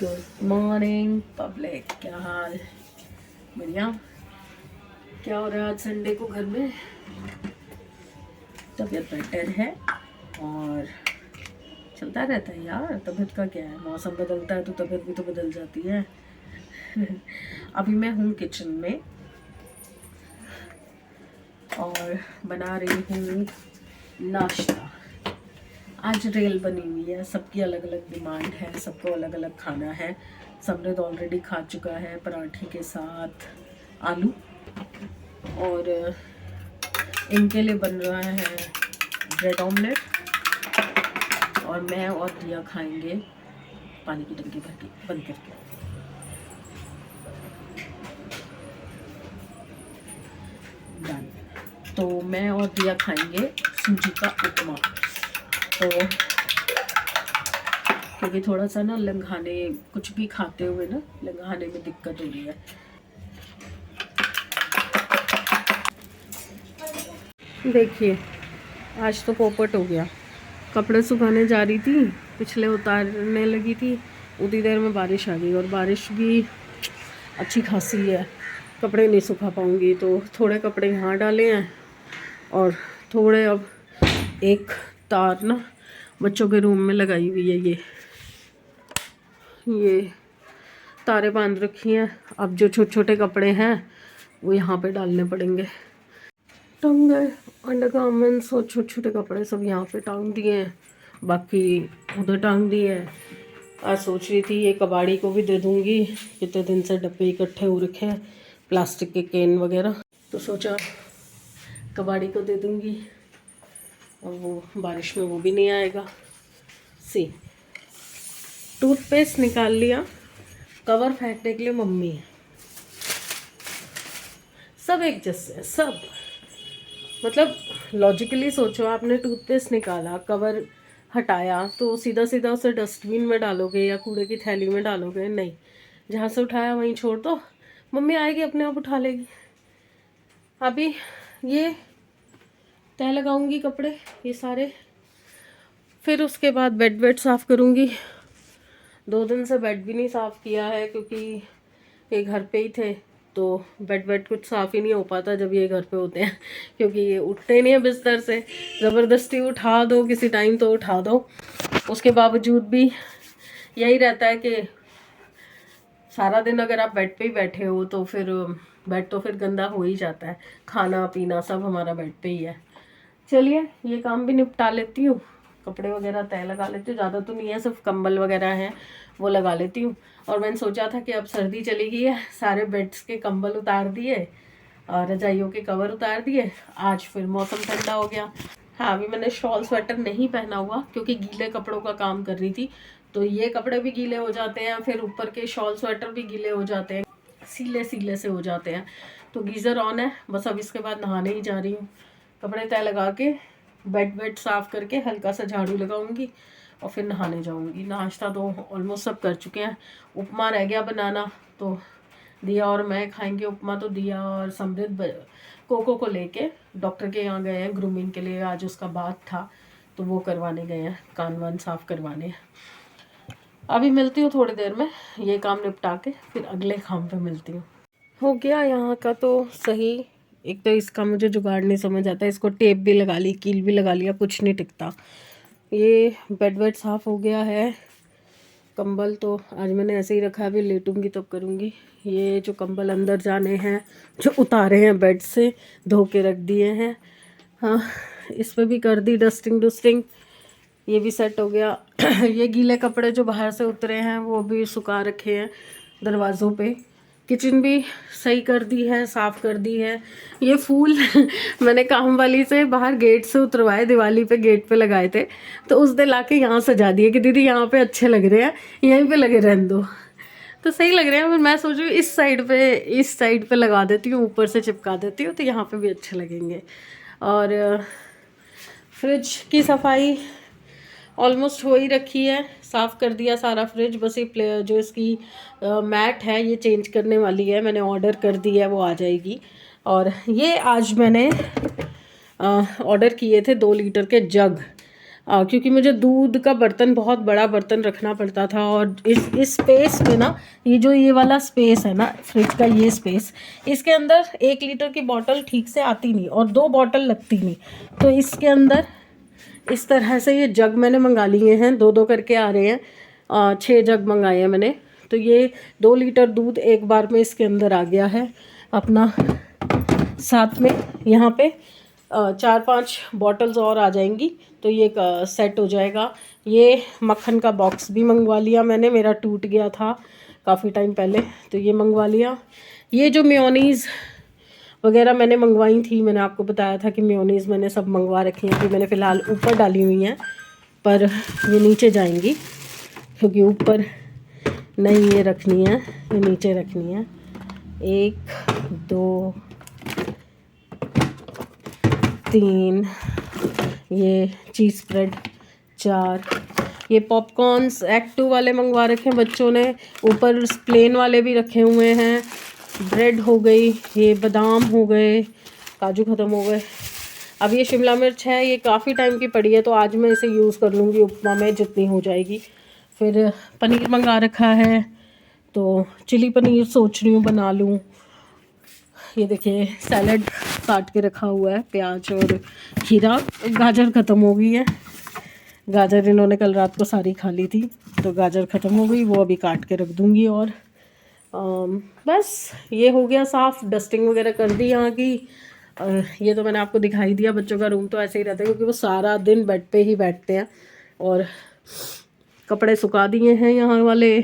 Good morning public, क्या हाल? बढ़िया। क्या हो रहा है आज संडे को घर में? तबीयत बेटर है और चलता रहता है यार। तबीयत का क्या है, मौसम बदलता है तो तबीयत भी तो बदल जाती है। अभी मैं हूँ किचन में और बना रही हूँ नाश्ता। आज रेल बनी हुई है, सबकी अलग अलग डिमांड है, सबको अलग अलग खाना है। समृद्ध ऑलरेडी खा चुका है पराठे के साथ आलू, और इनके लिए बन रहा है ब्रेड ऑमलेट, और मैं और दिया खाएंगे पानी की टंकी भर के बंद करके। डन। तो मैं और दिया खाएंगे सूजी का उपमा। तो क्योंकि थोड़ा सा ना लंघाने, कुछ भी खाते हुए ना लंघाने में दिक्कत हो रही है। देखिए आज तो पोपट हो गया। कपड़े सुखाने जा रही थी, पिछले उतारने लगी थी, उतनी देर में बारिश आ गई, और बारिश भी अच्छी खासी है। कपड़े नहीं सुखा पाऊंगी, तो थोड़े कपड़े यहाँ डाले हैं और थोड़े अब एक तार ना बच्चों के रूम में लगाई हुई है। ये तारे बांध रखी हैं। अब जो छोटे छोटे कपड़े हैं वो यहाँ पे डालने पड़ेंगे। टांग गए अंडरगारमेंट्स और छोटे छोटे कपड़े सब यहाँ पे टांग दिए हैं, बाकी उधर टांग दिए हैं। आज सोच रही थी ये कबाड़ी को भी दे दूँगी, कितने दिन से डब्बे इकट्ठे हो रखे हैं प्लास्टिक के कैन वगैरह, तो सोचा कबाड़ी को दे दूँगी और वो बारिश में वो भी नहीं आएगा। सी टूथपेस्ट निकाल लिया, कवर फेंकने के लिए मम्मी है। सब एक जैसे है, सब मतलब लॉजिकली सोचो, आपने टूथपेस्ट निकाला, कवर हटाया, तो सीधा सीधा उसे डस्टबिन में डालोगे या कूड़े की थैली में डालोगे? नहीं, जहाँ से उठाया वहीं छोड़ दो, मम्मी आएगी अपने आप उठा लेगी। अभी ये तह लगाऊंगी कपड़े ये सारे, फिर उसके बाद बेड साफ़ करूँगी। 2 दिन से बेड भी नहीं साफ़ किया है क्योंकि ये घर पे ही थे, तो बेड कुछ साफ़ ही नहीं हो पाता जब ये घर पे होते हैं, क्योंकि ये उठते नहीं है बिस्तर से। ज़बरदस्ती उठा दो किसी टाइम तो उठा दो, उसके बावजूद भी यही रहता है कि सारा दिन अगर आप बेड पे ही बैठे हो तो फिर बेड तो फिर गंदा हो ही जाता है। खाना पीना सब हमारा बेड पे ही है। चलिए ये काम भी निपटा लेती हूँ, कपड़े वगैरह तय लगा लेती हूँ। ज़्यादा तो नहीं है, सिर्फ कंबल वगैरह हैं वो लगा लेती हूँ। और मैंने सोचा था कि अब सर्दी चली गई है, सारे बेड्स के कंबल उतार दिए और रजाइयों के कवर उतार दिए। आज फिर मौसम ठंडा हो गया। हाँ, अभी मैंने शॉल स्वेटर नहीं पहना हुआ क्योंकि गीले कपड़ों का काम कर रही थी, तो ये कपड़े भी गीले हो जाते हैं, फिर ऊपर के शॉल स्वेटर भी गीले हो जाते हैं, सीले सीले से हो जाते हैं। तो गीज़र ऑन है, बस अब इसके बाद नहाने ही जा रही हूँ। कपड़े तय लगा के बेड साफ़ करके हल्का सा झाड़ू लगाऊंगी और फिर नहाने जाऊंगी। नाश्ता तो ऑलमोस्ट सब कर चुके हैं, उपमा रह गया बनाना, तो दिया और मैं खाएंगे उपमा। तो दिया और समृद्ध कोको को लेके डॉक्टर के यहाँ गए हैं ग्रूमिंग के लिए, आज उसका बात था तो वो करवाने गए हैं, कान वान साफ़ करवाने। अभी मिलती हूँ थोड़ी देर में, ये काम निपटा के फिर अगले काम पे मिलती हूँ। हो गया यहाँ का तो सही। एक तो इसका मुझे जुगाड़ नहीं समझ आता, इसको टेप भी लगा ली, कील भी लगा लिया, कुछ नहीं टिकता। ये बेड साफ़ हो गया है। कंबल तो आज मैंने ऐसे ही रखा है, अभी लेटूंगी तब करूँगी। ये जो कंबल अंदर जाने हैं, जो उतारे हैं बेड से, धो के रख दिए हैं। हाँ, इस पर भी कर दी डस्टिंग, ये भी सेट हो गया। ये गीले कपड़े जो बाहर से उतरे हैं वो भी सुखा रखे हैं दरवाज़ों पे। किचन भी सही कर दी है, साफ़ कर दी है। ये फूल मैंने काम वाली से बाहर गेट से उतरवाए, दिवाली पे गेट पे लगाए थे, तो उस दिन लाके यहाँ सजा दिए कि दीदी यहाँ पे अच्छे लग रहे हैं, यहीं पे लगे रहने दो। तो सही लग रहे हैं, फिर मैं सोच रही हूँ इस साइड पे लगा देती हूँ, ऊपर से चिपका देती हूँ, तो यहाँ पे भी अच्छे लगेंगे। और फ्रिज की सफाई ऑलमोस्ट हो ही रखी है, साफ़ कर दिया सारा फ्रिज। बस ये जो इसकी मैट है ये चेंज करने वाली है, मैंने ऑर्डर कर दी है, वो आ जाएगी। और ये आज मैंने ऑर्डर किए थे 2 लीटर के जग, क्योंकि मुझे दूध का बर्तन, बहुत बड़ा बर्तन रखना पड़ता था। और इस स्पेस में ना, ये वाला स्पेस है ना फ्रिज का, ये स्पेस, इसके अंदर 1 लीटर की बॉटल ठीक से आती नहीं और 2 बॉटल लगती नहीं। तो इसके अंदर इस तरह से ये जग मैंने मंगा लिए हैं, 2-2 करके आ रहे हैं। 6 जग मंगाए हैं मैंने। तो ये 2 लीटर दूध एक बार में इसके अंदर आ गया है अपना। साथ में यहाँ पे 4-5 बॉटल्स और आ जाएंगी, तो ये सेट हो जाएगा। ये मक्खन का बॉक्स भी मंगवा लिया मैंने, मेरा टूट गया था काफ़ी टाइम पहले, तो ये मंगवा लिया। ये जो मेयोनीज़ वगैरह मैंने मंगवाई थी, मैंने आपको बताया था कि मेयोनीज़ मैंने सब मंगवा रखी हैं, कि मैंने फ़िलहाल ऊपर डाली हुई हैं, पर ये नीचे जाएंगी क्योंकि ऊपर नहीं ये रखनी है, ये नीचे रखनी है। 1 2 3, ये चीज़ स्प्रेड 4, ये पॉपकॉर्न्स एक्ट 2 वाले मंगवा रखे हैं बच्चों ने, ऊपर प्लेन वाले भी रखे हुए हैं। ब्रेड हो गई, ये बादाम हो गए, काजू ख़त्म हो गए। अब ये शिमला मिर्च है, ये काफ़ी टाइम की पड़ी है, तो आज मैं इसे यूज़ कर लूँगी उपमा में जितनी हो जाएगी। फिर पनीर मंगा रखा है, तो चिली पनीर सोच रही हूँ बना लूँ। ये देखिए सैलड काट के रखा हुआ है, प्याज और खीरा। गाजर ख़त्म हो गई है, गाजर इन्होंने कल रात को सारी खा ली थी, तो गाजर ख़त्म हो गई, वो अभी काट के रख दूँगी। और बस ये हो गया साफ़, डस्टिंग वगैरह कर दी यहाँ की। ये तो मैंने आपको दिखाई दिया, बच्चों का रूम तो ऐसे ही रहता है क्योंकि वो सारा दिन बेड पे ही बैठते हैं। और कपड़े सुखा दिए हैं यहाँ वाले,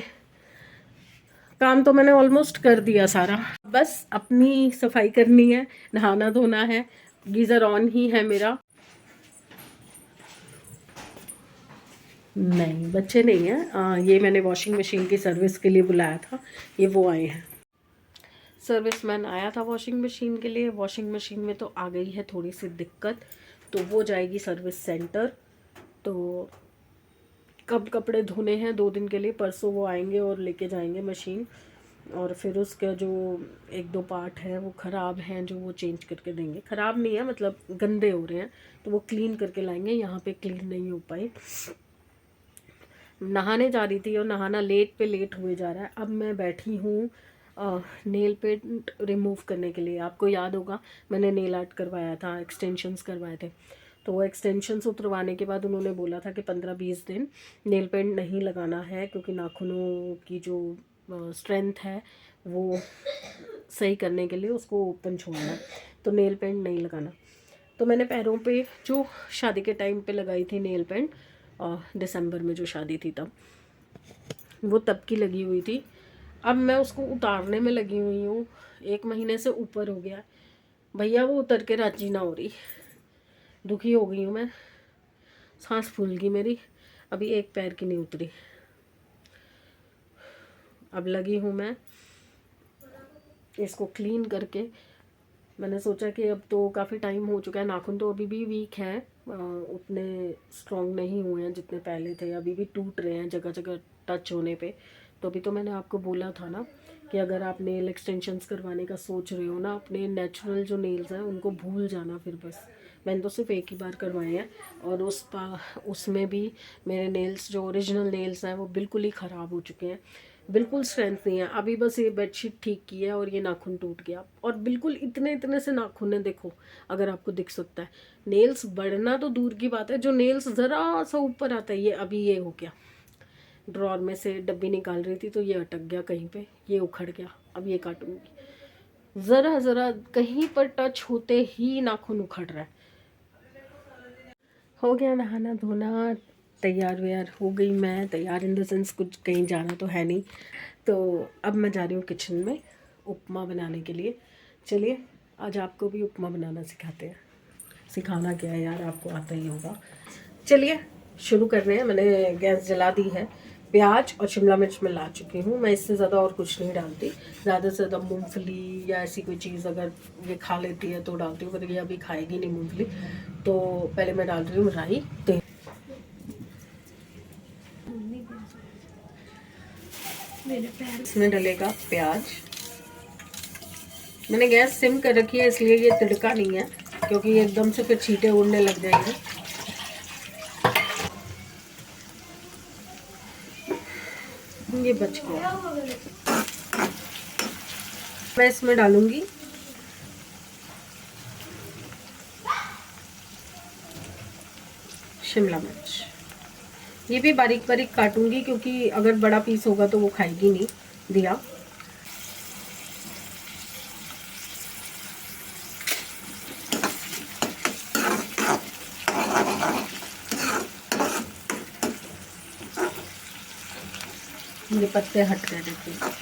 काम तो मैंने ऑलमोस्ट कर दिया सारा, बस अपनी सफाई करनी है, नहाना धोना है। गीज़र ऑन ही है मेरा। नहीं, बच्चे नहीं हैं, ये मैंने वॉशिंग मशीन की सर्विस के लिए बुलाया था, ये वो आए हैं। सर्विसमैन आया था वॉशिंग मशीन के लिए। वॉशिंग मशीन में तो आ गई है थोड़ी सी दिक्कत, तो वो जाएगी सर्विस सेंटर। तो कब कपड़े धोने हैं 2 दिन के लिए, परसों वो आएंगे और लेके जाएंगे मशीन। और फिर उसका जो 1-2 पार्ट हैं वो ख़राब हैं, जो वो चेंज करके देंगे। ख़राब नहीं है, मतलब गंदे हो रहे हैं, तो वो क्लीन करके लाएंगे। यहाँ पे क्लीन नहीं हो पाई। नहाने जा रही थी और नहाना लेट पे लेट हुए जा रहा है। अब मैं बैठी हूँ नेल पेंट रिमूव करने के लिए। आपको याद होगा मैंने नेल आर्ट करवाया था, एक्सटेंशंस करवाए थे, तो वो एक्सटेंशंस उतरवाने के बाद उन्होंने बोला था कि 15-20 दिन नेल पेंट नहीं लगाना है, क्योंकि नाखूनों की जो स्ट्रेंथ है वो सही करने के लिए उसको ओपन छोड़ना है, तो नेल पेंट नहीं लगाना। तो मैंने पैरों पे जो शादी के टाइम पे लगाई थी नेल पेंट, दिसंबर में जो शादी थी तब, वो तब की लगी हुई थी। अब मैं उसको उतारने में लगी हुई हूँ, 1 महीने से ऊपर हो गया भैया, वो उतर के राजी ना हो रही। दुखी हो गई हूँ मैं, सांस फूल गई मेरी, अभी एक पैर की नहीं उतरी। अब लगी हूँ मैं इसको क्लीन करके। मैंने सोचा कि अब तो काफ़ी टाइम हो चुका है, नाखून तो अभी भी वीक हैं, उतने स्ट्रॉन्ग नहीं हुए हैं जितने पहले थे, अभी भी टूट रहे हैं जगह जगह टच होने पे। तो अभी तो मैंने आपको बोला था ना कि अगर आप नेल एक्सटेंशंस करवाने का सोच रहे हो ना, अपने नेचुरल जो नेल्स हैं उनको भूल जाना फिर बस। मैंने तो सिर्फ 1 ही बार करवाए हैं, और उसमें भी मेरे नेल्स जो ओरिजिनल नेल्स हैं वो बिल्कुल ही ख़राब हो चुके हैं, बिल्कुल स्ट्रेंथ नहीं है। अभी बस ये बेडशीट ठीक की है और ये नाखून टूट गया, और बिल्कुल इतने इतने से नाखून है, देखो अगर आपको दिख सकता है। नेल्स बढ़ना तो दूर की बात है, जो नेल्स ज़रा सा ऊपर आता है, ये अभी ये हो गया। ड्रॉर में से डब्बी निकाल रही थी तो ये अटक गया कहीं पे, ये उखड़ गया, अब ये काटूंगी। ज़रा ज़रा कहीं पर टच होते ही नाखून उखड़ रहा है। हो गया नहाना धोना, तैयार व्यार हो गई मैं, तैयार इन द सेंस कुछ कहीं जाना तो है नहीं। तो अब मैं जा रही हूँ किचन में उपमा बनाने के लिए। चलिए आज आपको भी उपमा बनाना सिखाते हैं। सिखाना क्या है यार, आपको आता ही होगा। चलिए शुरू कर रहे हैं। मैंने गैस जला दी है, प्याज और शिमला मिर्च मैं ला चुकी हूँ। मैं इससे ज़्यादा और कुछ नहीं डालती, ज़्यादा से ज़्यादा मूंगफली या ऐसी कोई चीज़ अगर ये खा लेती है तो डालती हूँ, पर ये अभी खाएगी नहीं मूंगफली। तो पहले मैं डाल रही हूँ राई, तेल। इसमें डलेगा प्याज। मैंने गैस सिम कर रखी है इसलिए ये तिड़का नहीं है, क्योंकि ये एकदम से फिर छींटे उड़ने लग जाएंगे। ये बच गया। मैं इसमें डालूंगी शिमला मिर्च। ये भी बारीक बारीक काटूंगी क्योंकि अगर बड़ा पीस होगा तो वो खाएगी नहीं दिया। ये पत्ते हट गए देखिए।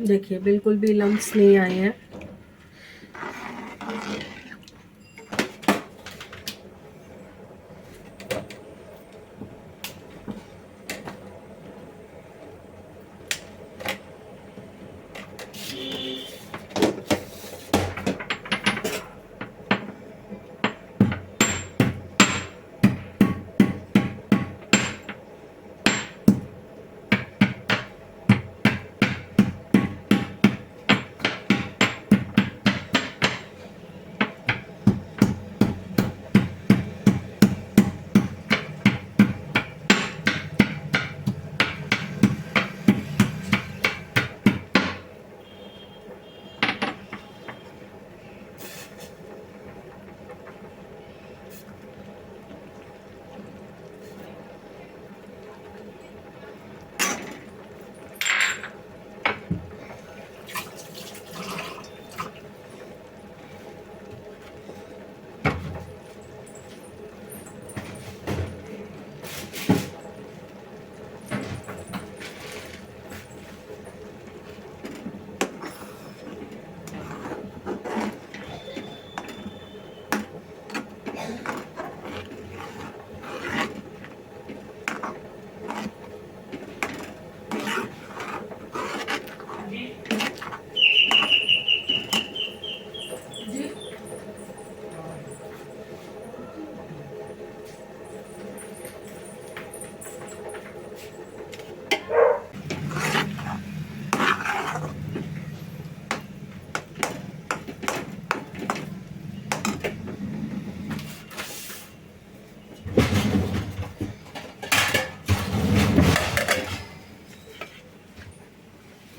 देखिए बिल्कुल भी लम्स नहीं आए हैं।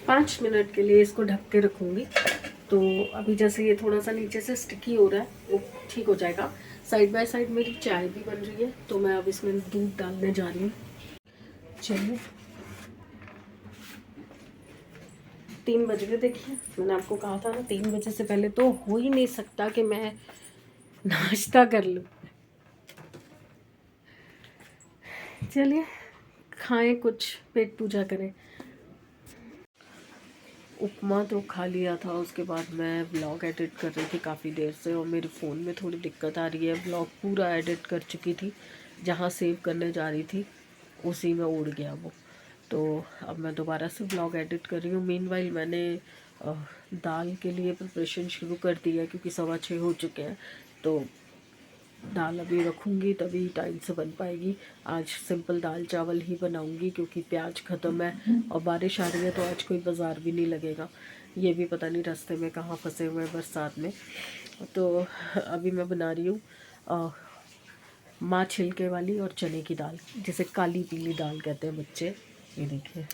पाँच मिनट के लिए इसको ढक के रखूँगी। तो अभी जैसे ये थोड़ा सा नीचे से स्टिकी हो रहा है वो ठीक हो जाएगा। साइड बाय साइड मेरी चाय भी बन रही है तो मैं अब इसमें दूध डालने जा रही हूँ। चलिए 3 बज गए। देखिए मैंने आपको कहा था ना 3 बजे से पहले तो हो ही नहीं सकता कि मैं नाश्ता कर लूँ। चलिए खाएं कुछ, पेट पूजा करें। उपमा तो खा लिया था, उसके बाद मैं ब्लॉग एडिट कर रही थी काफ़ी देर से और मेरे फ़ोन में थोड़ी दिक्कत आ रही है। ब्लॉग पूरा एडिट कर चुकी थी, जहाँ सेव करने जा रही थी उसी में उड़ गया वो। तो अब मैं दोबारा से ब्लॉग एडिट कर रही हूँ। मीनवाइल मैंने दाल के लिए प्रिपरेशन शुरू कर दी है क्योंकि 6:15 हो चुके हैं। तो दाल अभी रखूँगी तभी टाइम से बन पाएगी। आज सिंपल दाल चावल ही बनाऊँगी क्योंकि प्याज ख़त्म है और बारिश आ रही है तो आज कोई बाज़ार भी नहीं लगेगा। ये भी पता नहीं रास्ते में कहाँ फंसे हुए हैं बरसात में। तो अभी मैं बना रही हूँ माँ छिलके वाली और चने की दाल, जिसे काली पीली दाल कहते हैं बच्चे। ये देखिए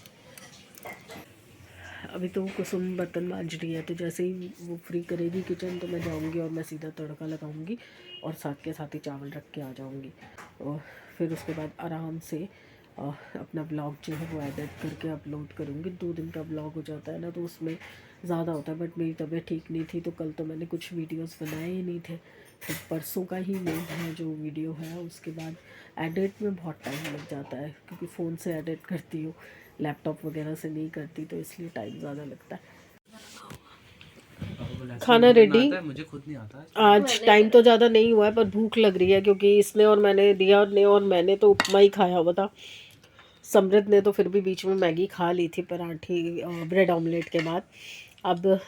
अभी तो कुसुम बर्तन मांज रही है, तो जैसे ही वो फ्री करेगी किचन तो मैं जाऊंगी और मैं सीधा तड़का लगाऊंगी और साथ के साथ ही चावल रख के आ जाऊंगी। और फिर उसके बाद आराम से अपना ब्लॉग जो है वो एडिट करके अपलोड करूँगी। 2 दिन का ब्लॉग हो जाता है ना, तो उसमें ज़्यादा होता है। बट मेरी तबीयत ठीक नहीं थी, तो कल तो मैंने कुछ वीडियोस बनाए ही नहीं थे। तो परसों का ही मेन है जो वीडियो है। उसके बाद एडिट में बहुत टाइम लग जाता है, क्योंकि फ़ोन से एडिट करती हूँ, लैपटॉप वगैरह से नहीं करती, तो इसलिए टाइम ज़्यादा लगता है। खाना रेडी, मुझे खुद नहीं आता। आज टाइम तो ज़्यादा नहीं हुआ है, पर भूख लग रही है, क्योंकि इसने और मैंने, दिया ने और मैंने तो उपमा ही खाया हुआ था। समृद्ध ने तो फिर भी बीच में मैगी खा ली थी, पराठी ब्रेड ऑमलेट के बाद। अब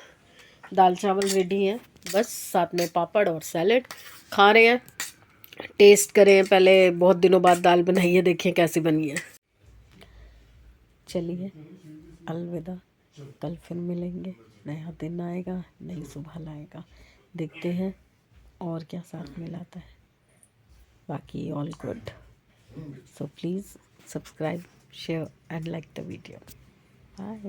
दाल चावल रेडी हैं, बस साथ में पापड़ और सैलेड। खा रहे हैं, टेस्ट करें पहले। बहुत दिनों बाद दाल बनाई है, देखें कैसी बनी है। चलिए अलविदा, कल फिर मिलेंगे। नया दिन आएगा, नई सुबह लाएगा, देखते हैं और क्या साथ में लाता है। बाकी all good. So please subscribe, share and like the video. Bye.